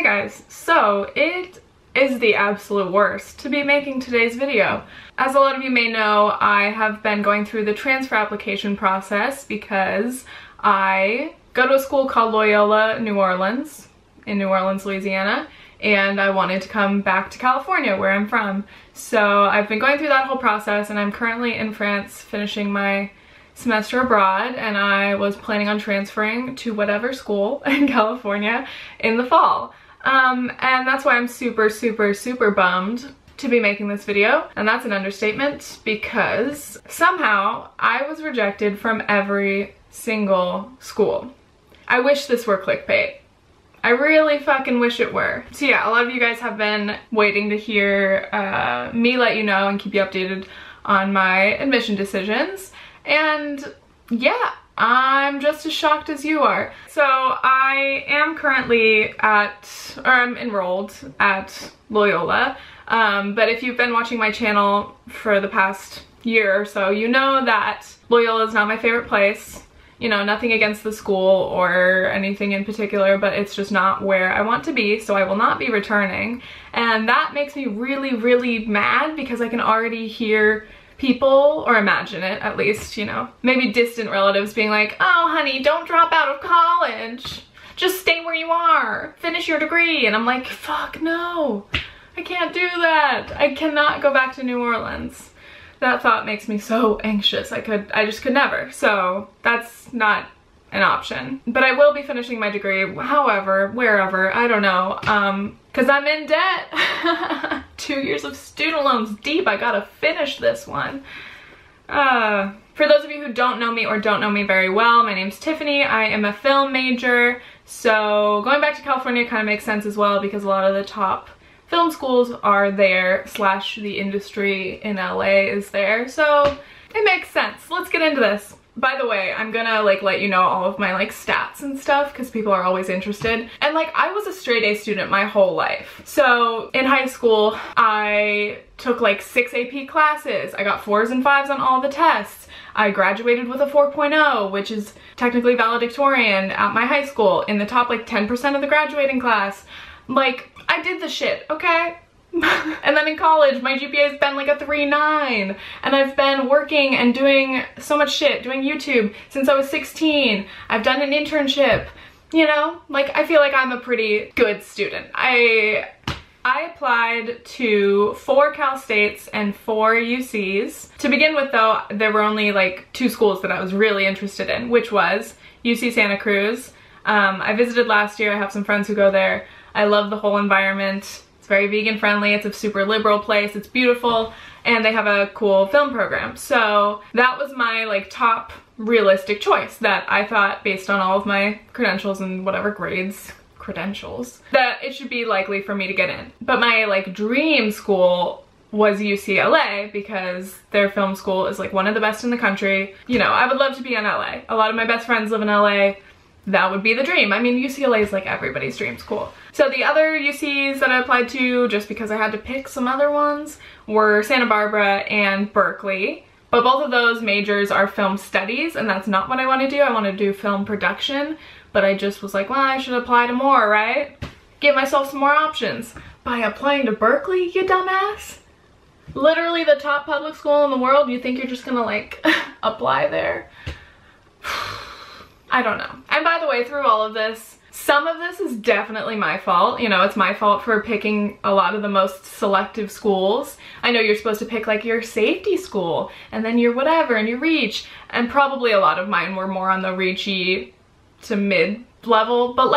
guys, so it is the absolute worst to be making today's video. As a lot of you may know, I have been going through the transfer application process because I go to a school called Loyola New Orleans in New Orleans, Louisiana, and I wanted to come back to California where I'm from. So I've been going through that whole process, and I'm currently in France finishing my semester abroad, and I was planning on transferring to whatever school in California in the fall. And that's why I'm super bummed to be making this video, and that's an understatement because somehow I was rejected from every single school. I wish this were clickbait. I really fucking wish it were. So yeah, a lot of you guys have been waiting to hear me let you know and keep you updated on my admission decisions. And yeah, I'm just as shocked as you are. So I am currently I'm enrolled at Loyola. But if you've been watching my channel for the past year or so, you know that Loyola is not my favorite place. You know, nothing against the school or anything in particular, but it's just not where I want to be, so I will not be returning. And that makes me really mad because I can already hear people, or imagine it at least, you know, maybe distant relatives being like, oh honey, don't drop out of college. Just stay where you are. Finish your degree. And I'm like, fuck no. I can't do that. I cannot go back to New Orleans. That thought makes me so anxious. I just could never. So that's not an option. But I will be finishing my degree, however, wherever, I don't know, because I'm in debt. 2 years of student loans deep. I gotta finish this one. For those of you who don't know me or don't know me very well, my name's Tiffany. I am a film major, so going back to California kind of makes sense as well because a lot of the top film schools are there, / the industry in LA is there, so it makes sense. Let's get into this. By the way, I'm gonna let you know all of my stats and stuff because people are always interested. And I was a straight A student my whole life. So in high school, I took 6 AP classes. I got 4s and 5s on all the tests. I graduated with a 4.0, which is technically valedictorian at my high school, in the top 10% of the graduating class. I did the shit, okay? And then in college, my GPA has been a 3.9, and I've been working and doing so much shit, doing YouTube since I was 16. I've done an internship, you know? I feel like I'm a pretty good student. I applied to 4 Cal States and 4 UCs. To begin with though, there were only 2 schools that I was really interested in, which was UC Santa Cruz. I visited last year. I have some friends who go there. I love the whole environment. It's very vegan friendly. It's a super liberal place. It's beautiful, and they have a cool film program. So that was my top realistic choice that I thought, based on all of my credentials and whatever grades, that it should be likely for me to get in. But my dream school was UCLA because their film school is one of the best in the country. You know, I would love to be in LA. A lot of my best friends live in LA. That would be the dream. I mean, UCLA is everybody's dream school. So the other UCs that I applied to, just because I had to pick some other ones, were Santa Barbara and Berkeley. But both of those majors are film studies, and that's not what I want to do. I want to do film production, but I just was like, well, I should apply to more, right? Give myself some more options. By applying to Berkeley, you dumbass? Literally the top public school in the world, you think you're just gonna apply there? I don't know. And by the way, through all of this, some of this is definitely my fault. You know, it's my fault for picking a lot of the most selective schools. I know you're supposed to pick your safety school and then your whatever and your reach, and probably a lot of mine were more on the reachy to mid level, but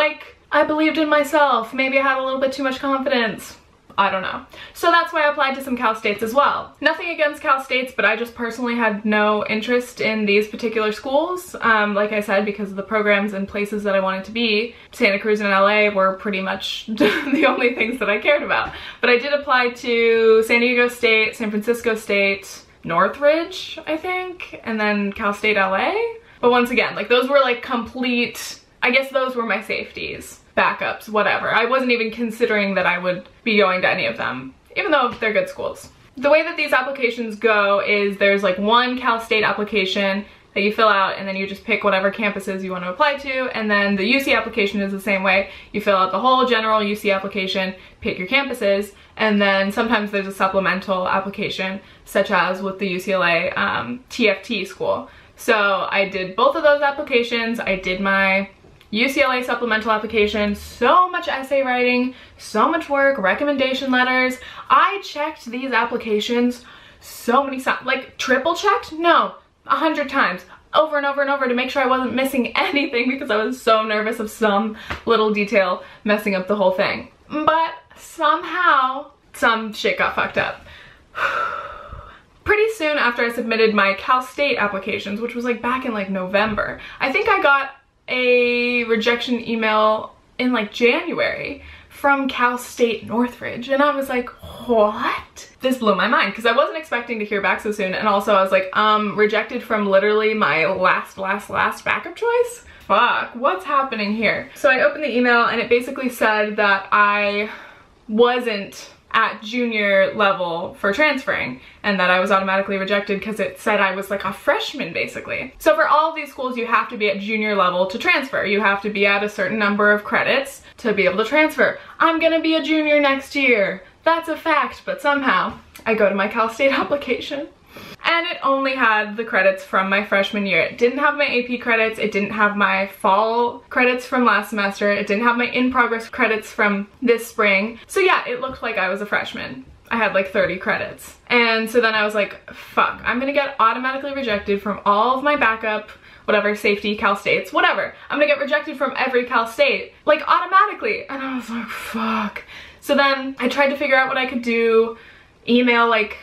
I believed in myself. Maybe I had a little bit too much confidence. I don't know. So that's why I applied to some Cal States as well. Nothing against Cal States, but I just personally had no interest in these particular schools. Like I said, because of the programs and places that I wanted to be. Santa Cruz and LA were pretty much the only things that I cared about. But I did apply to San Diego State, San Francisco State, Northridge, I think, and then Cal State LA. But once again, those were complete, I guess those were my safeties. Backups, whatever. I wasn't even considering that I would be going to any of them, even though they're good schools. The way that these applications go is there's 1 Cal State application, that you fill out, and then you just pick whatever campuses you want to apply to. And then the UC application is the same way. You fill out the whole general UC application, pick your campuses, and then sometimes there's a supplemental application, such as with the UCLA TFT school. So I did both of those applications. I did my UCLA supplemental application, so much essay writing, so much work, recommendation letters. I checked these applications so many times, like triple checked? No, 100 times, over and over and over, to make sure I wasn't missing anything, because I was so nervous of some little detail messing up the whole thing. But somehow, some shit got fucked up. Pretty soon after I submitted my Cal State applications, which was like back in like November, I think I got a rejection email in like January from Cal State Northridge, and I was like, what? This blew my mind, because I wasn't expecting to hear back so soon, and also I was like, rejected from literally my last backup choice? Fuck, what's happening here? So I opened the email, and it basically said that I wasn't at junior level for transferring, and that I was automatically rejected because it said I was like a freshman, basically. So for all of these schools, you have to be at junior level to transfer. You have to be at a certain number of credits to be able to transfer. I'm gonna be a junior next year. That's a fact, but somehow I go to my Cal State application, and it only had the credits from my freshman year. It didn't have my AP credits, it didn't have my fall credits from last semester, it didn't have my in-progress credits from this spring. So yeah, it looked like I was a freshman. I had like 30 credits. And so then I was like, fuck, I'm gonna get automatically rejected from all of my backup, whatever, safety, Cal States, whatever. I'm gonna get rejected from every Cal State, like automatically. And I was like, fuck. So then I tried to figure out what I could do, email like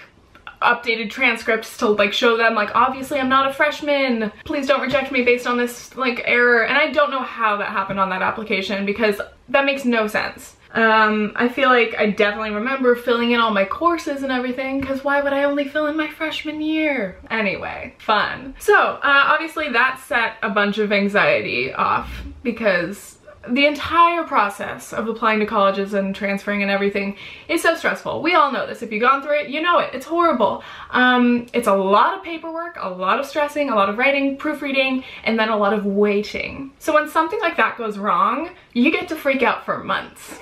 updated transcripts to like show them like, obviously I'm not a freshman, please don't reject me based on this like error. And I don't know how that happened on that application, because that makes no sense. I feel like I definitely remember filling in all my courses and everything, because why would I only fill in my freshman year? Anyway, fun. So obviously that set a bunch of anxiety off, because the entire process of applying to colleges and transferring and everything is so stressful. We all know this. If you've gone through it, you know it. It's horrible. It's a lot of paperwork, a lot of stressing, a lot of writing, proofreading, and then a lot of waiting. So when something like that goes wrong, you get to freak out for months,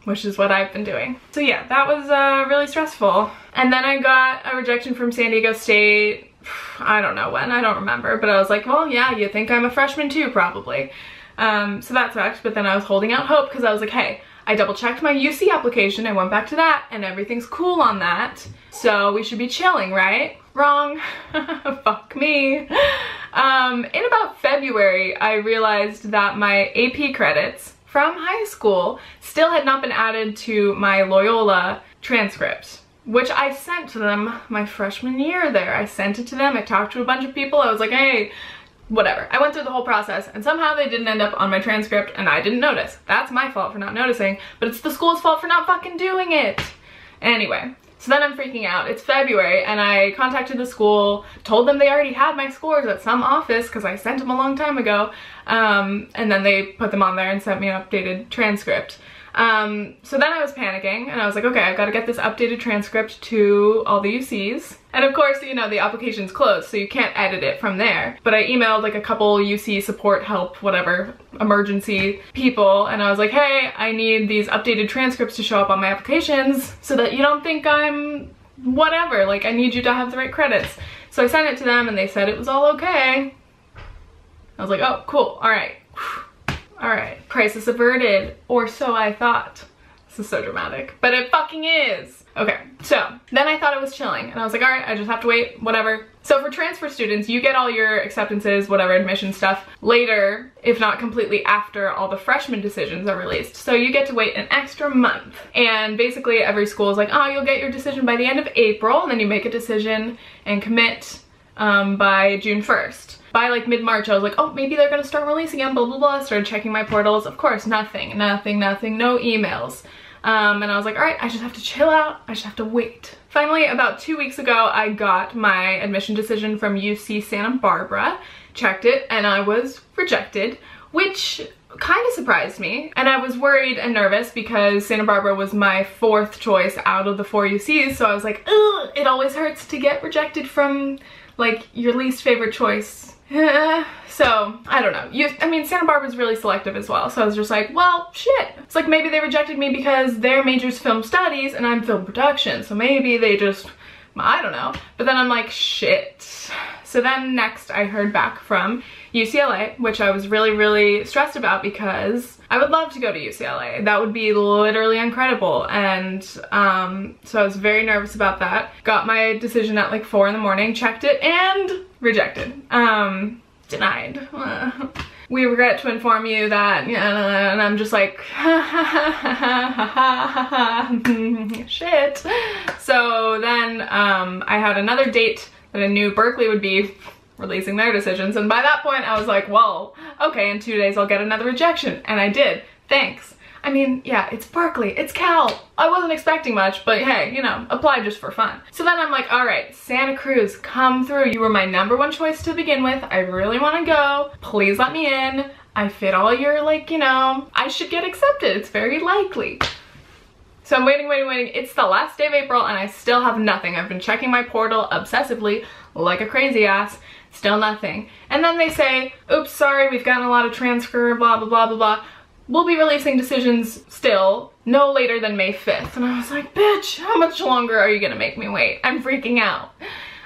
which is what I've been doing. So yeah, that was really stressful. And then I got a rejection from San Diego State. I don't know when, I don't remember, but I was like, well, yeah, you think I'm a freshman too, probably. So that sucked, but then I was holding out hope, because I was like, hey, I double checked my UC application, I went back to that, and everything's cool on that, so we should be chilling, right? Wrong. Fuck me. In about February, I realized that my AP credits from high school still had not been added to my Loyola transcript, which I sent to them my freshman year there. I sent it to them, I talked to a bunch of people, I was like, hey, whatever. I went through the whole process, and somehow they didn't end up on my transcript, and I didn't notice. That's my fault for not noticing, but it's the school's fault for not fucking doing it. Anyway, so then I'm freaking out. It's February, and I contacted the school, told them they already had my scores at some office, because I sent them a long time ago, and then they put them on there and sent me an updated transcript. So then I was panicking, and I was like, okay, I've got to get this updated transcript to all the UCs. And of course, you know, the application's closed, so you can't edit it from there. But I emailed like a couple UC support help, whatever, emergency people, and I was like, hey, I need these updated transcripts to show up on my applications so that you don't think I'm whatever, like I need you to have the right credits. So I sent it to them, and they said it was all okay. I was like, oh, cool, all right. Alright, crisis averted, or so I thought. This is so dramatic, but it fucking is. Okay, so then I thought it was chilling, and I was like, alright, I just have to wait, whatever. So for transfer students, you get all your acceptances, whatever, admission stuff later, if not completely after all the freshman decisions are released. So you get to wait an extra month. And basically every school is like, oh, you'll get your decision by the end of April, and then you make a decision and commit by June 1st. By like mid-March, I was like, oh, maybe they're gonna start releasing them, blah, blah, blah. Started checking my portals. Of course, nothing, no emails. And I was like, all right, I just have to chill out. I just have to wait. Finally, about 2 weeks ago, I got my admission decision from UC Santa Barbara, checked it, and I was rejected, which kind of surprised me. And I was worried and nervous because Santa Barbara was my 4th choice out of the 4 UCs, so I was like, ugh, it always hurts to get rejected from like your least favorite choice So, I don't know. I mean, Santa Barbara's really selective as well. So I was just like, well, shit. It's like maybe they rejected me because their major's film studies and I'm film production. So maybe they just, I don't know. But then I'm like, shit. So then next I heard back from UCLA, which I was really, really stressed about because I would love to go to UCLA. That would be literally incredible. And so I was very nervous about that. Got my decision at like 4 in the morning, checked it, and rejected. Denied. We regret to inform you that, and I'm just like, shit. So then I had another date that I knew Berkeley would be releasing their decisions, and by that point I was like, well, okay, in 2 days I'll get another rejection, and I did. Thanks. I mean, yeah, it's Berkeley, it's Cal. I wasn't expecting much, but hey, you know, apply just for fun. So then I'm like, all right, Santa Cruz, come through. You were my #1 choice to begin with. I really want to go. Please let me in. I fit all your, like, you know, I should get accepted. It's very likely. So I'm waiting. It's the last day of April and I still have nothing. I've been checking my portal obsessively like a crazy ass. Still nothing. And then they say, oops, sorry, we've gotten a lot of transfer, blah, blah, blah, blah, blah. We'll be releasing decisions still no later than May 5th. And I was like, bitch, how much longer are you gonna make me wait? I'm freaking out.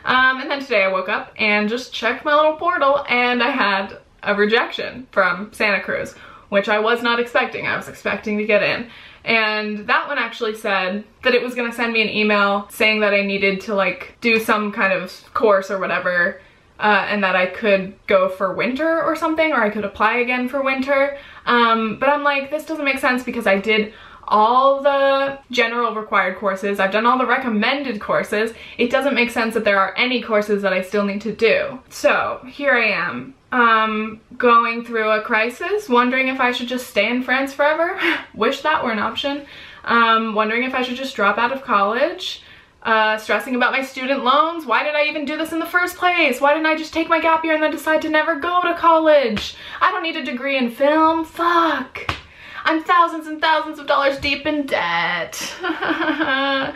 And then today I woke up and just checked my little portal and I had a rejection from Santa Cruz, which I was not expecting. I was expecting to get in. And that one actually said that it was gonna send me an email saying that I needed to like do some kind of course or whatever, and that I could go for winter or something, or I could apply again for winter. But I'm like, this doesn't make sense because I did all the general required courses. I've done all the recommended courses. It doesn't make sense that there are any courses that I still need to do. So here I am, going through a crisis, wondering if I should just stay in France forever. Wish that were an option. Wondering if I should just drop out of college. Stressing about my student loans. Why did I even do this in the first place? Why didn't I just take my gap year and then decide to never go to college? I don't need a degree in film. Fuck. I'm thousands and thousands of dollars deep in debt. But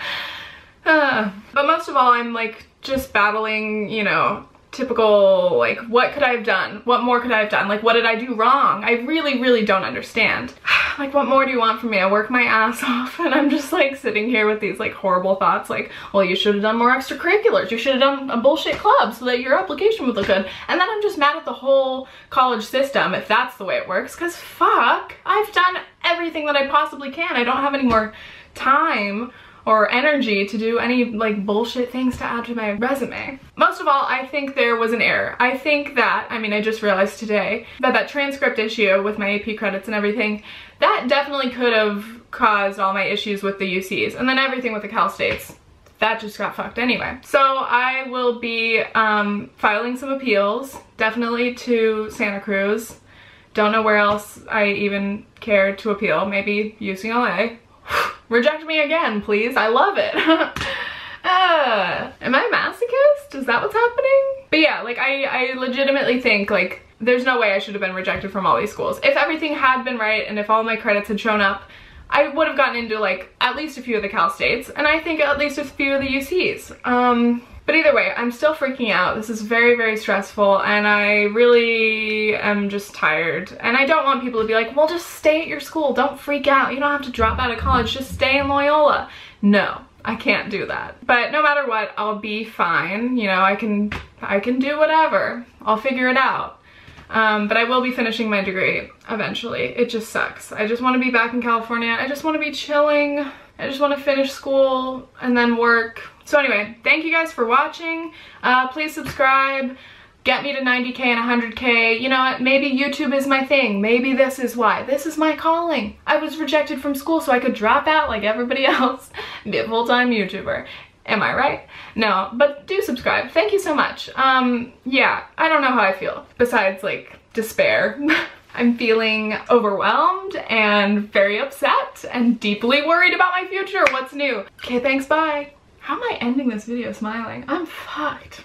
most of all, I'm like just battling, you know, typical, like, what could I have done? What more could I have done? Like, what did I do wrong? I really, really don't understand. Like, what more do you want from me? I work my ass off and I'm just like sitting here with these like horrible thoughts like, well, you should have done more extracurriculars. You should have done a bullshit club so that your application would look good. And then I'm just mad at the whole college system if that's the way it works, because fuck, I've done everything that I possibly can. I don't have any more time or energy to do any like bullshit things to add to my resume. Most of all, I think there was an error. I think that, I mean, I just realized today that that transcript issue with my AP credits and everything, that definitely could have caused all my issues with the UCs, and then everything with the Cal States. That just got fucked anyway. So I will be filing some appeals, definitely to Santa Cruz. Don't know where else I even care to appeal. Maybe UCLA. Reject me again, please. I love it. Am I a masochist? Is that what's happening? But yeah, like I legitimately think like there's no way I should have been rejected from all these schools. If everything had been right and if all my credits had shown up, I would have gotten into like at least a few of the Cal States, and I think at least a few of the UCs. But either way, I'm still freaking out. This is very, very stressful, and I really am just tired. And I don't want people to be like, well, just stay at your school. Don't freak out. You don't have to drop out of college. Just stay in Loyola. No, I can't do that. But no matter what, I'll be fine. You know, I can do whatever. I'll figure it out. But I will be finishing my degree eventually. It just sucks. I just want to be back in California. I just want to be chilling. I just want to finish school and then work. So anyway, thank you guys for watching. Please subscribe. Get me to 90K and 100K. You know what? Maybe YouTube is my thing. Maybe this is why. This is my calling. I was rejected from school so I could drop out like everybody else and be a full-time YouTuber. Am I right? No, but do subscribe. Thank you so much. Yeah, I don't know how I feel besides like despair. I'm feeling overwhelmed and very upset and deeply worried about my future. What's new? Okay, thanks, bye. How am I ending this video smiling? I'm fucked.